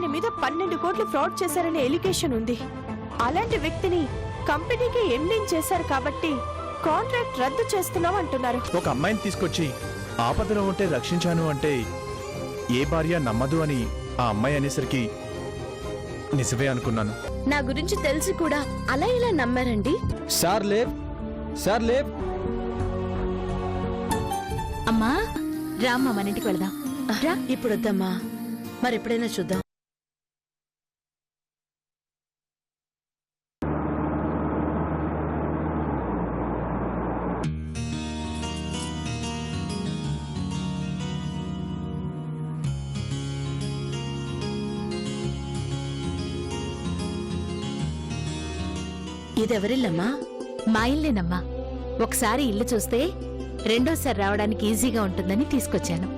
ఆయన మీద 12 కోట్లు ఫ్రాడ్ చేశారనే ఎలిగేషన్ ఉంది. అలాంటి వ్యక్తిని కంపెనీకి ఎండింగ్ చేశారు కాబట్టి కాంట్రాక్ట్ రద్దు చేస్తున్నాం అంటున్నారు. ఒక అమ్మాయిని తీసుకొచ్చి ఆపదలో ఉంటే రక్షించాను అంటే ఏ భార్య నమ్మదు అని ఆ అమ్మాయి అనేసరికి నిజమే అనుకున్నాను. నా గురించి తెలిసి కూడా అలా ఇలా నమ్మారండి. సార్ అమ్మా రామ్మా, మన ఇంటికి వెళదాం. ఇప్పుడు వద్దమ్మా, మరెప్పుడైనా చూద్దాం. ఇదెవరిల్లమ్మా? మా ఇల్లేనమ్మా. ఒకసారి ఇల్లు చూస్తే రెండోసారి రావడానికి ఈజీగా ఉంటుందని తీసుకొచ్చాను.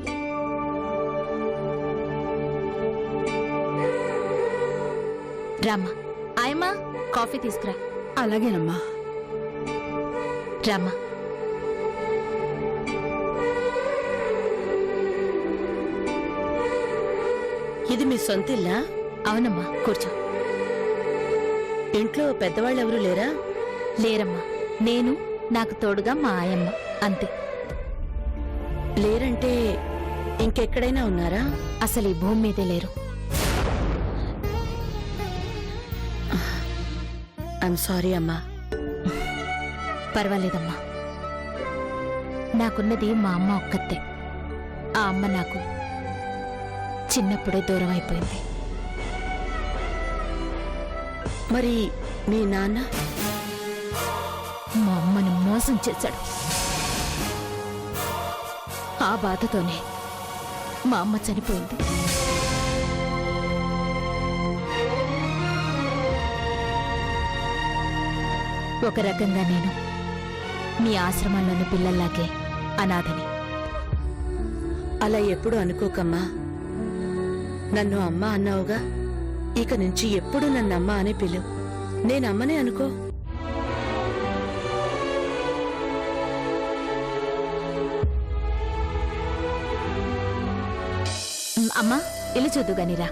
రామ్మా. ఆయమ్మా, కాఫీ తీసుకురా. అలాగేనమ్మా. రామ్మా. ఇది మీ సొంతిల్లా? అవునమ్మా, కూర్చో. ఇంట్లో పెద్దవాళ్ళెవరూ లేరా? లేరమ్మా, నేను, నాకు తోడుగా మా ఆయమ్మ, అంతే. లేరంటే ఇంకెక్కడైనా ఉన్నారా? అసలు ఈ భూమి మీదే లేరు. ఐఎమ్ సారీ అమ్మా. పర్వాలేదమ్మా. నాకున్నది మా అమ్మ ఒక్కతే. ఆ అమ్మ నాకు చిన్నప్పుడే దూరం అయిపోయింది. మరి మీ నాన్న? మా అమ్మను మోసం చేశాడు. ఆ బాధతోనే మా అమ్మ చనిపోయింది. ఒక రకంగా నేను మీ ఆశ్రమంలోని పిల్లల్లాగే అనాథని. అలా ఎప్పుడు అనుకోకమ్మా. నన్ను అమ్మ అన్నావుగా, ఇక నుంచి ఎప్పుడు నన్ను అమ్మ అని పిలువు. నేనమ్మనే అనుకో. అమ్మా, ఇల్లు చూద్దు గానిరా.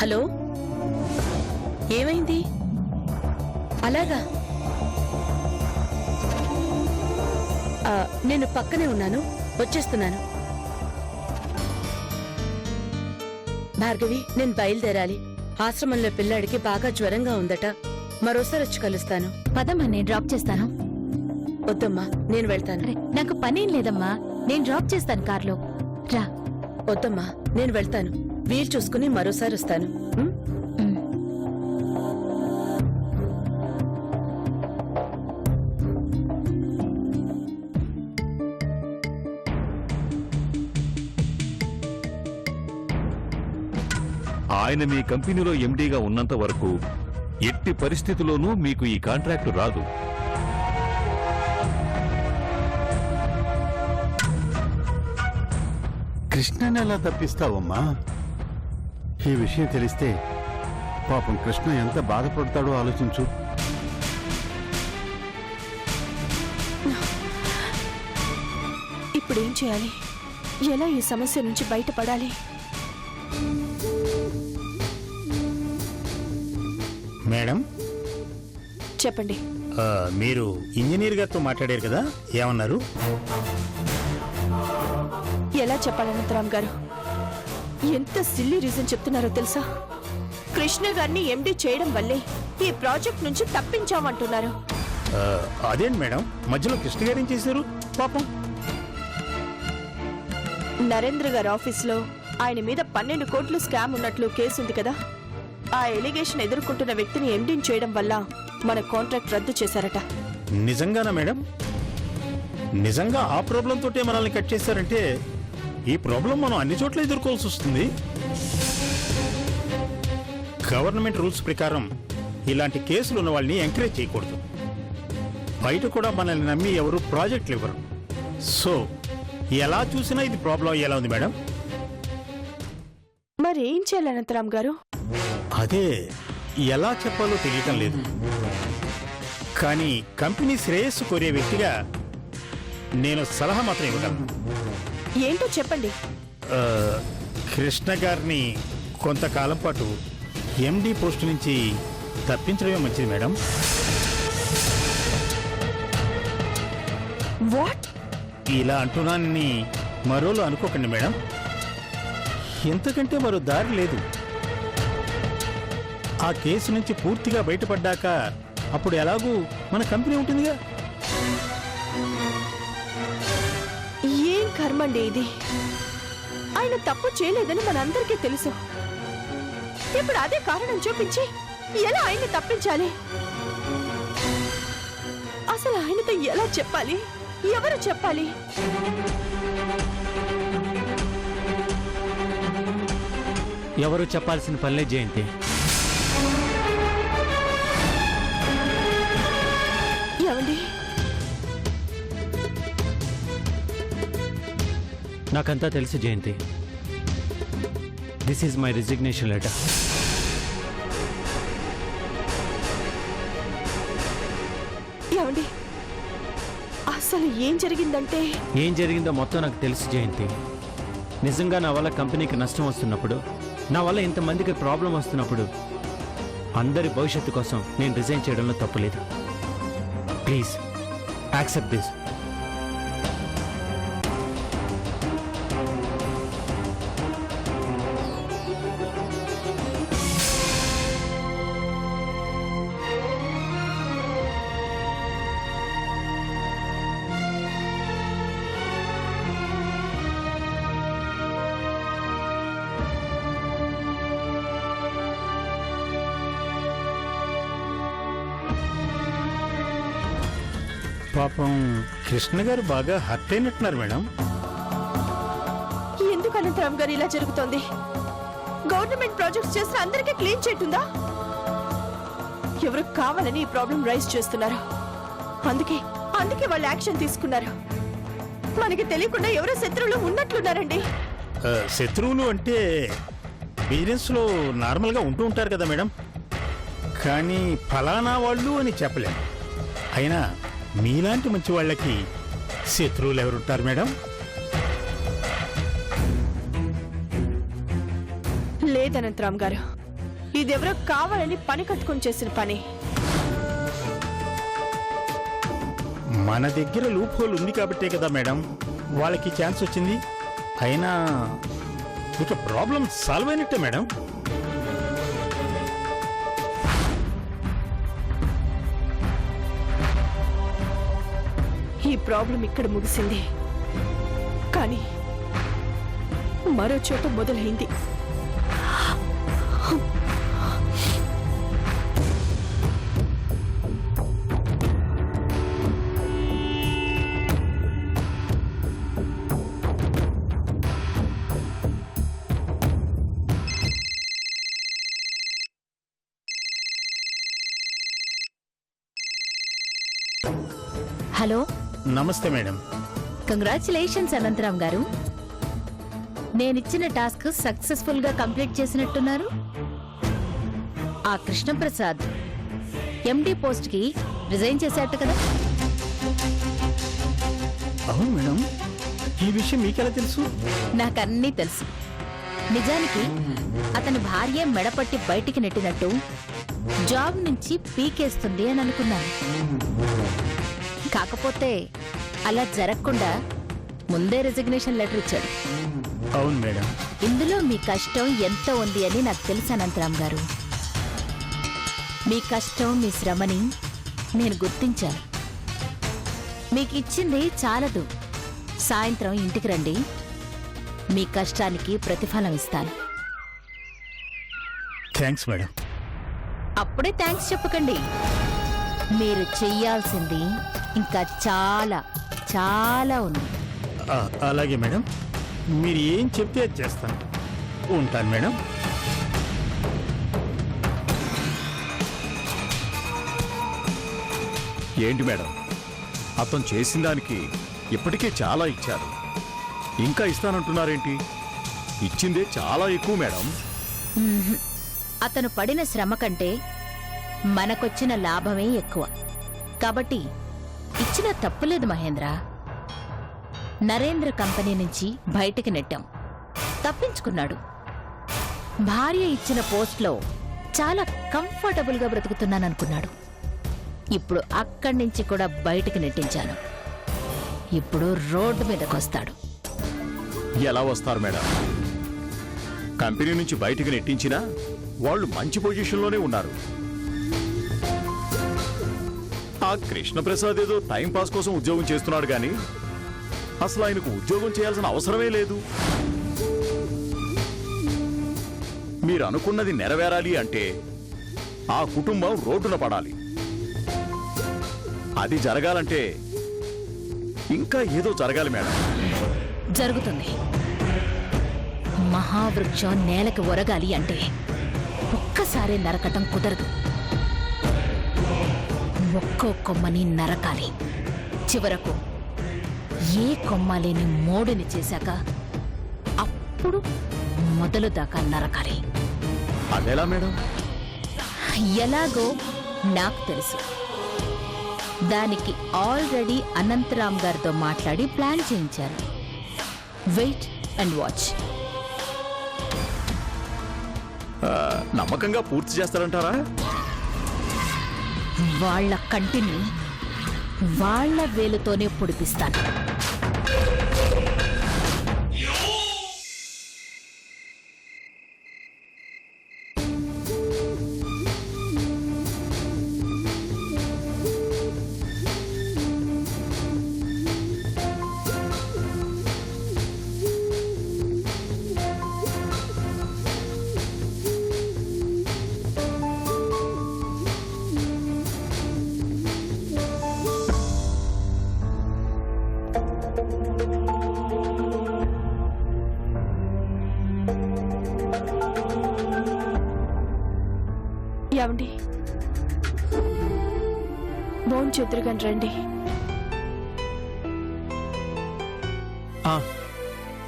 హలో, ఏమైంది? అలాగా, నేను పక్కనే ఉన్నాను, వచ్చేస్తున్నాను. భార్గవి, నేను బయలుదేరాలి. ఆశ్రమంలో పిల్లాడికి బాగా జ్వరంగా ఉందట. మరోసారి వచ్చి కలుస్తాను. పదమ్మా, నేను డ్రాప్ చేస్తాను. వద్దమ్మా, నేను వెళ్తాను. అరే నాకు పనేం లేదమ్మా, నేను డ్రాప్ చేస్తాను కార్లో. రా. వద్దమ్మా, నేను వెళ్తాను. వీలు చూసుకుని మరోసారి వస్తాను. ఉం? ఉమ్. ఆయన మీ కంపెనీలో ఎండీగా ఉన్నంత వరకు ఎట్టి పరిస్థితుల్లోనూ మీకు ఈ కాంట్రాక్టు రాదు. కృష్ణని ఎలా తప్పిస్తావమ్మా? ఈ విషయం తెలిస్తే పాపం కృష్ణ ఎంత బాధపడతాడో ఆలోచించు. ఇప్పుడేం చేయాలి? ఎలా ఈ సమస్య నుంచి బయటపడాలి? మేడం, చెప్పండి. మీరు ఇంజనీర్ గారితో మాట్లాడారు కదా, ఏమన్నారు? ఎలా చెప్పాలి అనంతరామ్ గారు? ఎంత సిల్లీ రీజన్ చెప్తున్నారో తెలుసా? కృష్ణ గారిని ఎండీ చేయడం వల్లే ఈ ప్రాజెక్ట్ నుంచి తప్పించామంటున్నారు. అదేంటి మేడం, మధ్యలో కృష్ణ గారు ఏం చేశారు పాపం? నరేంద్ర గారి ఆఫీస్లో ఆయన మీద 12 కోట్లు స్కామ్ ఉన్నట్లు కేసుంది కదా. ఆ ఎలిగేషన్ ఎదుర్కొంటున్న వ్యక్తిని ఎండీని చేయడం వల్ల మన కాంట్రాక్ట్ రద్దు చేశారట. నిజంగానా మేడం? నిజంగా ఆ ప్రాబ్లం తోటే మనల్ని కట్ చేశారంటే ఈ ప్రాబ్లం మనం అన్ని చోట్ల ఎదుర్కోవాల్సి వస్తుంది. గవర్నమెంట్ రూల్స్ ప్రకారం ఇలాంటి కేసులు ఉన్న వాళ్ళని ఎంకరేజ్ చేయకూడదు. బయట కూడా మనల్ని నమ్మి ఎవరు ప్రాజెక్టులు ఇవ్వరు. సో ఎలా చూసినా ఇది ప్రాబ్లం ఎలా ఉంది మేడం? మరి ఏం చేయాలి అనంతరామ్ గారు? అదే ఎలా చెప్పాలో తెలియటం లేదు. కానీ కంపెనీ శ్రేయస్సు కోరే వ్యక్తిగా నేను సలహా మాత్రం ఇవ్వగలను. ఏంటో చెప్పండి. కృష్ణ గారిని కొంతకాలం పాటు ఎండీ పోస్టు నుంచి తప్పించడమే మంచిది మేడం. వాట్? ఇలా అంటున్నానని మరోలో అనుకోకండి మేడం. ఎంతకంటే మరో దారి లేదు. ఆ కేసు నుంచి పూర్తిగా బయటపడ్డాక అప్పుడు ఎలాగూ మన కంపెనీ ఉంటుందిగా. ఏం కర్మండి ఇది? ఆయన తప్పు చేయలేదని మనందరికీ తెలుసు. ఇప్పుడు అదే కారణం చూపించి ఎలా ఆయన్ని తప్పించాలి? అసలు ఆయనతో ఎలా చెప్పాలి? ఎవరు చెప్పాలి? ఎవరు చెప్పాల్సిన పనిలే జయంతి. ఏమండి? నాకంతా తెలుసు Jayanthi. This is my resignation letter. ఏమండి? అసలు ఏం జరిగిందంటే? ఏం జరిగిందో మొత్తం నాకు తెలుసు జయంతి. నిజంగా నా వల్ల కంపెనీకి నష్టం వస్తున్నప్పుడు, నా వల్ల ఇంతమందికి ప్రాబ్లం వస్తున్నప్పుడు అందరి భవిష్యత్తు కోసం నేను రిజైన్ చేయడంలో తప్పులేదు. Please accept this. పాపం కృష్ణ గారు బాగా హర్ట్ అయినట్టున్నారు మేడం. ఎందుకు అనంతరామ్ గారు ఇలా జరుగుతోంది? గవర్నమెంట్ ప్రాజెక్ట్స్ చేసిన అందరికీ క్లీన్ చేటుందా? ఎవరు కావాలని ఈ ప్రాబ్లం రైజ్ చేస్తున్నారు. అందుకే వాళ్ళు యాక్షన్ తీసుకున్నారు. మనకి తెలియకుండా ఎవరో శత్రువులు ఉన్నట్లున్నారండి. శత్రువులు అంటే బిజినెస్ లో నార్మల్ గా ఉంటూ ఉంటారు కదా మేడం. కానీ ఫలానా వాళ్ళు అని చెప్పలేము. అయినా మీలాంటి మంచి వాళ్ళకి శత్రువులు ఎవరుంటారు మేడం? లేదనంతరామ్ గారు, ఇదెవరో కావాలని పని కట్టుకొని చేసిన పని. మన దగ్గర లూప్ హోల్ ఉంది కాబట్టే కదా మేడం వాళ్ళకి ఛాన్స్ వచ్చింది. అయినా ఇక ప్రాబ్లం సాల్వ్ అయినట్టే మేడం. ఈ ప్రాబ్లం ఇక్కడ ముగిసింది, కానీ మరో చోట మొదలైంది. హలో, నమస్తే మేడం. కంగ్రాచులేషన్స్ అనంతరామ్ గారు. నేనిచ్చిన టాస్క్ సక్సెస్ఫుల్ గా కంప్లీట్ చేసినట్టున్నారు. ఆ కృష్ణప్రసాద్ ఎండి పోస్ట్ కి రిజైన్ చేశాట కదా? అవును మేడం, ఈ విషయం మీకెలా తెలుసు? నాకన్నీ తెలుసు. నిజానికి అతని భార్య మెడపట్టి బయటికి నెట్టినట్టు జాబ్ నుంచి పీకేస్తుంది అని అనుకున్నాను. కాకపోతే అలా జరగకుండా ముందే రిజిగ్నేషన్ లెటర్ ఇచ్చాడు. అవును మేడం. ఇందులో మీ కష్టం ఎంత ఉంది అని నాకు తెలుసు అనంతరామ్ గారు. మీ కష్టం, మీ శ్రమని నేను గుర్తించాను. మీకు ఇచ్చింది చాలదు. సాయంత్రం ఇంటికి రండి, మీ కష్టానికి ప్రతిఫలం ఇస్తాను. Thanks madam. అప్పుడే థ్యాంక్స్ చెప్పకండి. మీరు చెయ్యాల్సింది ఇంకా చాలా చాలా ఉంది. అలాగే మేడం, మీరు ఏం చెప్తే అది చేస్తాను. ఉంటాను మేడం. ఏంటి మేడం, అతను చేసిన దానికి ఇప్పటికే చాలా ఇచ్చారు, ఇంకా ఇస్తానంటున్నారేంటి? ఇచ్చిందే చాలా ఎక్కువ మేడం. మ్మ్హ్. అతను పడిన శ్రమ కంటే మనకొచ్చిన లాభమే ఎక్కువ. కాబట్టి ఇచ్చిన తప్పులేదు మహేంద్ర. నరేంద్ర కంపెనీ నుంచి బయటికి నెట్టాం, తప్పించుకున్నాడు. భార్య ఇచ్చిన పోస్ట్లో చాలా కంఫర్టబుల్గా బ్రతుకుతున్నాననుకున్నాడు. ఇప్పుడు అక్కడి నుంచి కూడా బయటికి నెట్టించాను. ఇప్పుడు రోడ్డు మీదకొస్తాడు. ఎలా వస్తారు మేడం? కంపెనీ నుంచి బయటికి నెట్టించినా వాళ్ళు మంచి పొజిషన్లోనే ఉన్నారు. ఆ కృష్ణప్రసాద్ ఏదో టైం పాస్ కోసం ఉద్యోగం చేస్తున్నాడు గాని అసలు ఆయనకు ఉద్యోగం చేయాల్సిన అవసరమే లేదు. మీరు అనుకున్నది నెరవేరాలి అంటే ఆ కుటుంబం రోడ్డున పడాలి. అది జరగాలంటే ఇంకా ఏదో జరగాలి మేడం. జరుగుతుంది. మహావృక్షం నేలకి ఒరగాలి అంటే ఒక్కసారి నరకటం కుదరదు. ఒక్కో కొమ్మని నరకాలి. చివరకు ఏ కొమ్మ లేని మోడుని చేశాక అప్పుడు మొదలు దాకా నరకాలి. అదెలా మేడం? ఎలాగో నాకు తెలుసు. దానికి ఆల్రెడీ అనంతరామ్ గారితో మాట్లాడి ప్లాన్ చేయించారు. Wait and watch. నమ్మకంగా పూర్తి చేస్తారంటారా? వాళ్ళ కంటిని వాళ్ళ వేలుతోనే పొడిపిస్తాను. ఏమండి, బోన్ చెదురుగాని రండి.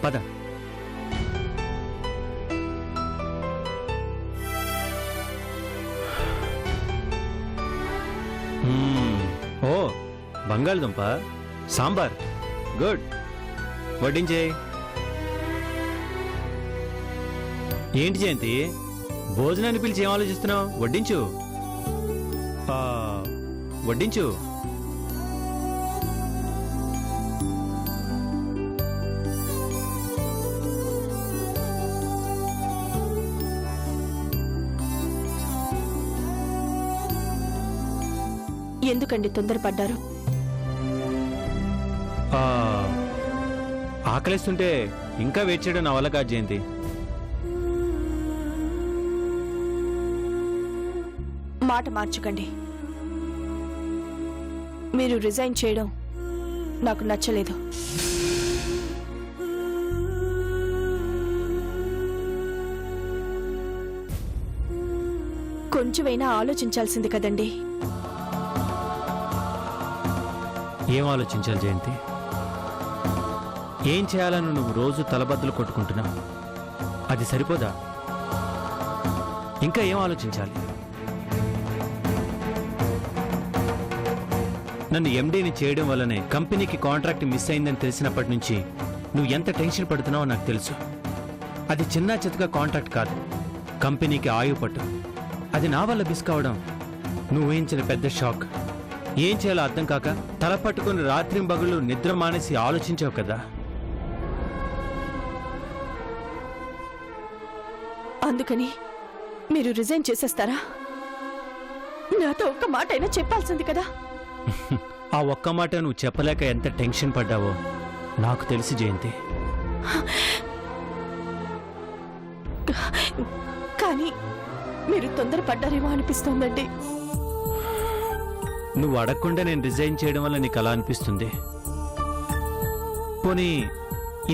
పద. ఓ, బంగాళదుంప సాంబార్. గుడ్. వడ్డించే. ఏంటి జయంతి, భోజనాన్ని పిలిచి ఏం ఆలోచిస్తున్నావు? వడ్డించు. వడ్డించు. ఎందుకండి తొందరపడ్డారు? ఆకలిస్తుంటే ఇంకా వెయిట్ చేయడం నా వల్ల కాదు జయంతి. మాట మార్చకండి. మీరు రిజైన్ చేయడం నాకు నచ్చలేదు. కొంచెమైనా ఆలోచించాల్సింది కదండి. ఏం ఆలోచించాలి జయంతి? ఏం చేయాలని నువ్వు రోజు తలబద్దలు కొట్టుకుంటున్నావు, అది సరిపోదా? ఇంకా ఏం ఆలోచించాలి? నన్ను ఎండీని చేయడం వల్లనే కంపెనీకి కాంట్రాక్ట్ మిస్ అయిందని తెలిసినప్పటి నుంచి నువ్వు ఎంత టెన్షన్ పడుతున్నావో నాకు తెలుసు. అది చిన్న చితక కాంట్రాక్ట్ కాదు, కంపెనీకి ఆయువు పట్టు. అది నా వల్ల మిస్ కావడం నువ్వు ఊహించిన పెద్ద షాక్. ఏం చేయాలో అర్థం కాక తల పట్టుకుని రాత్రింబగళ్ళు నిద్ర మానేసి ఆలోచించావు కదా. అందుకని మీరు రిజైన్ చేసేస్తారా? నాతో ఒక్క మాట అయినా చెప్పాల్సింది కదా. ఆ ఒక్క మాట నువ్వు చెప్పలేక ఎంత టెన్షన్ పడ్డావో నాకు తెలిసి జయంతి. కానీ మీరు తొందరపడ్డారేమో అనిపిస్తోందండి. నువ్వు అడగకుండా నేను రిజైన్ చేయడం వల్ల నీకు అలా అనిపిస్తుంది. పోనీ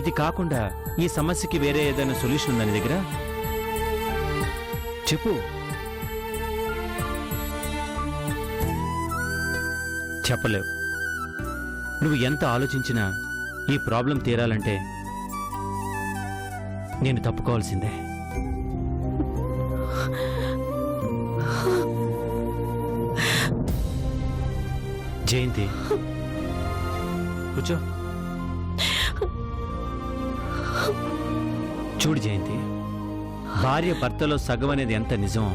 ఇది కాకుండా ఈ సమస్యకి వేరే ఏదైనా సొల్యూషన్ ఉందా నీ దగ్గర? చెప్పు. చెప్పలేవు. నువ్వు ఎంత ఆలోచించినా ఈ ప్రాబ్లం తీరాలంటే నేను తప్పుకోవాల్సిందే. జయంతి, కూర్చో. చూడు జయంతి, భార్య భర్తలో సగం అనేది ఎంత నిజమో,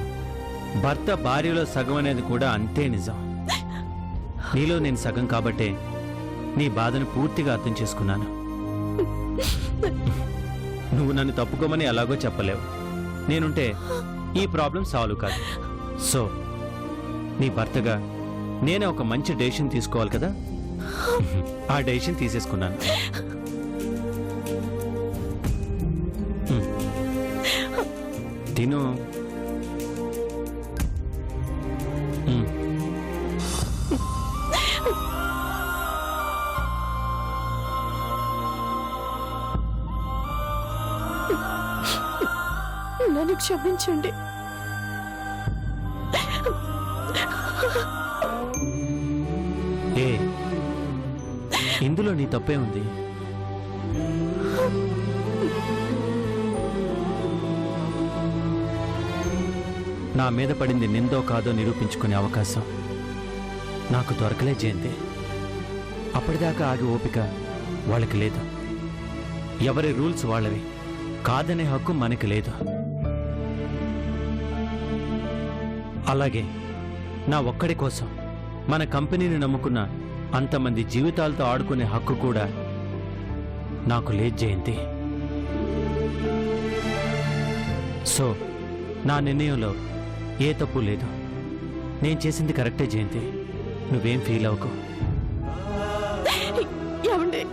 భర్త భార్యలో సగం అనేది కూడా అంతే నిజం. నీలో నేను సగం కాబట్టే నీ బాధను పూర్తిగా అర్థం చేసుకున్నాను. నువ్వు నన్ను తప్పుకోమని ఎలాగో చెప్పలేవు. నేనుంటే ఈ ప్రాబ్లం సాల్వ్ కాదు. సో నీ భర్తగా నేనే ఒక మంచి డెసిషన్ తీసుకోవాలి కదా. ఆ డెసిషన్ తీసేసుకున్నాను. తిను. నన్ను క్షమించండి. ఏ, ఇందులో నీ తప్పే ఉంది. నా మీద పడింది నిందో కాదో నిరూపించుకునే అవకాశం నాకు దొరకలే జయంతి. అప్పటిదాకా ఆగి ఓపిక వాళ్ళకి లేదు. ఎవరి రూల్స్ వాళ్ళవి, కాదనే హక్కు మనకి లేదు. అలాగే నా ఒక్కడి కోసం మన కంపెనీని నమ్ముకున్న అంతమంది జీవితాలతో ఆడుకునే హక్కు కూడా నాకు లేదు జయంతి. సో నా నిర్ణయంలో ఏ తప్పు లేదు. నేను చేసింది కరెక్టే జయంతి. నువ్వేం ఫీల్ అవ్వకు. ఏమండి,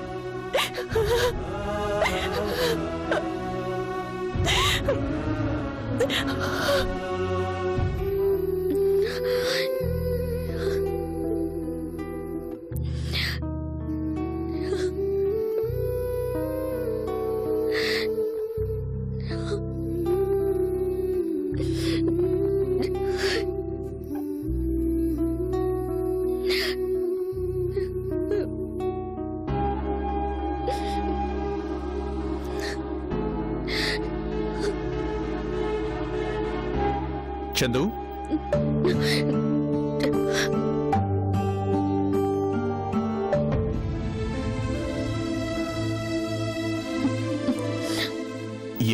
చందు,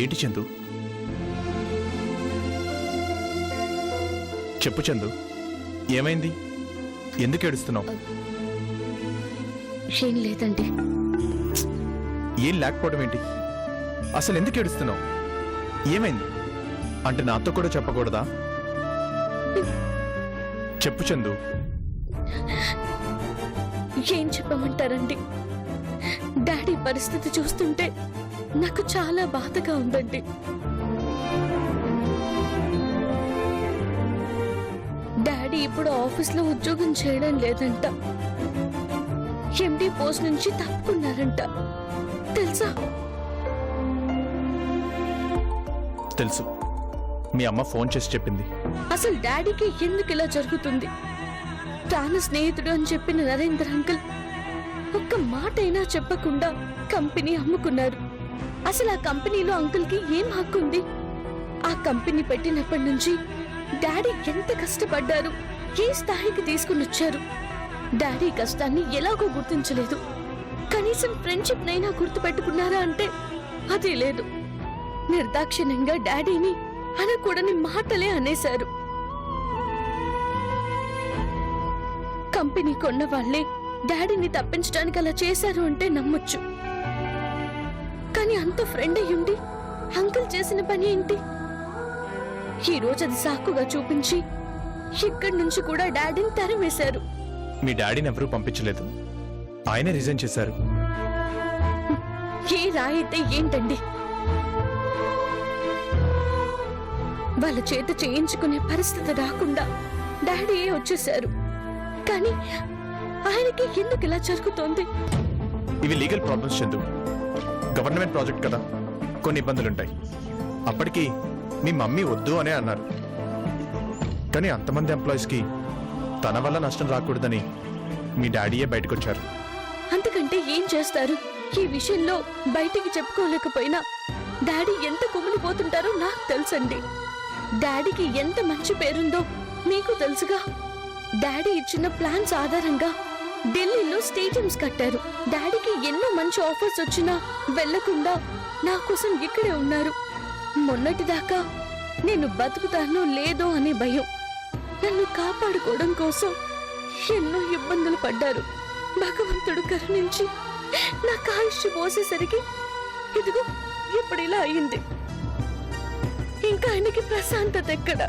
ఏంటి చందు? చెప్పు చందు, ఏమైంది? ఎందుకు ఏడుస్తున్నావు? ఏం లేదండి. ఏం లేకపోవడం ఏంటి? అసలు ఎందుకు ఏడుస్తున్నావు? ఏమైంది అంటే నాతో కూడా చెప్పకూడదా? చెప్పు చందు. ఏం చెప్పమంటారండి? పరిస్థితి చూస్తుంటే నాకు చాలా బాధగా ఉందండి. డాడీ ఇప్పుడు ఆఫీస్లో ఉద్యోగం చేయడం లేదంట. ఎండి పోస్ట్ నుంచి తప్పుకున్నారంట. తెలుసా? తెలుసు, మీ అమ్మ ఫోన్ చేసి చెప్పింది. అసలు డాడీకి ఎందుకు ఇలా జరుగుతుంది? ప్రాణ స్నేహితుడు అని చెప్పిన నరేంద్ర అంకుల్ ఒక్క మాట అయినా చెప్పకుండా కంపెనీ అమ్ముకున్నారు. అసలు ఆ కంపెనీలో అంకుల్ కి ఏం హక్కు ఉంది? ఆ కంపెనీ పెట్టినప్పటి నుంచి డాడీ ఎంత కష్టపడ్డారు, ఏ స్థాయికి తీసుకుని వచ్చారు. డాడీ కష్టాన్ని ఎలాగో గుర్తించలేదు. కనీసం ఫ్రెండ్షిప్ నైనా గుర్తుపెట్టుకున్నారా అంటే అదే లేదు. నిర్దాక్షిణ్యంగా డాడీని అనకూడని మాటలే అనేశారు. కంపెనీ కొన్న వాళ్లే డాడీని తప్పించడానికి అలా చేశారు అంటే నమ్మొచ్చు. కానీ అంత ఫ్రెండ్ అయ్యుండి అంకుల్ చేసిన పని ఏంటి? ఈ రోజు అది సాకుగా చూపించి ఇక్కడి నుంచి కూడా డాడీని తరిమేశారు. మీ డాడీని ఎవరూ పంపించలేదు, ఆయనే రిజైన్ చేశారు. ఏ రాయితే ఏంటండి? వాళ్ళ చేత చేయించుకునే పరిస్థితి రాకుండా డాడీయే వచ్చేశారు. కానీ ఆయనకి ఎందుకు ఇలా జరుగుతోంది? ఇవి legal problems Chandu. Government project కదా, కొన్ని ఇబ్బందులుంటాయి. అప్పటికి మీ మమ్మీ వద్దు అనే అన్నారు. కానీ అంతమంది ఎంప్లాయీస్కి తన వల్ల నష్టం రాకూడదని మీ డాడీయే బయటకొచ్చారు. అంతకంటే ఏం చేస్తారు? ఈ విషయంలో బయటికి చెప్పుకోలేకపోయినా డాడీ ఎంత కుమిలిపోతుంటారో నాకు తెలుసండి. డాడీకి ఎంత మంచి పేరుందో మీకు తెలుసుగా. డాడీ ఇచ్చిన ప్లాన్స్ ఆధారంగా ఢిల్లీలో స్టేడియంస్ కట్టారు. డాడీకి ఎన్నో మంచి ఆఫర్స్ వచ్చినా వెళ్లకుండా నా కోసం ఇక్కడే ఉన్నారు. మొన్నటిదాకా నేను బతుకుతానో లేదో అనే భయం. నన్ను కాపాడుకోవడం కోసం ఎన్నో ఇబ్బందులు పడ్డారు. భగవంతుడు కరుణించి నాకు ఆయుష్ పోసేసరికి ఇదిగో ఇప్పుడు ఇలా అయింది. ఇంకా ఆయనకి ప్రశాంతత ఎక్కడ?